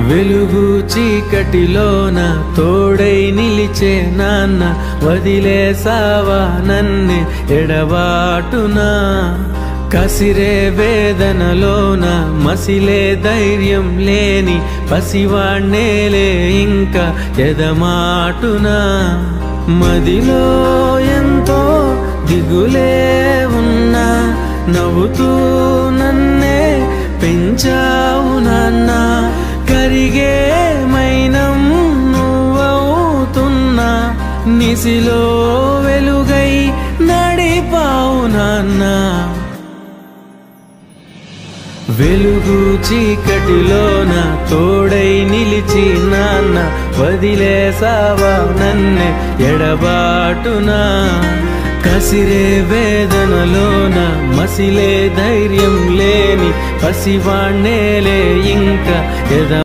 వెలుగు చీకటిలోన తోడై నిలిచే నాన్న వదిలేసావా నన్నే ఎడబాటునా కసిరే వేదనలోన మసిలే ధైర్యం లేని పసివాణ్ణేలే ఇంకా ఎదమాటునా మదిలో ఎంతో దిగులే ఉన్నా నవ్వుతూ నన్నే పెంచావు నాన్న కరిగే మైనం నువ్వవుతున్నా నిసిలో వెలుగై నడిపావు నాన్న వెలుగు చీకటిలోన తోడై నిలిచి నాన్న వదిలేసావా నన్నే ఎడబాటునా కసిరే వేదనలోన మసిలే ధైర్యం లేని పసివాణ్ణేలే ఇంకా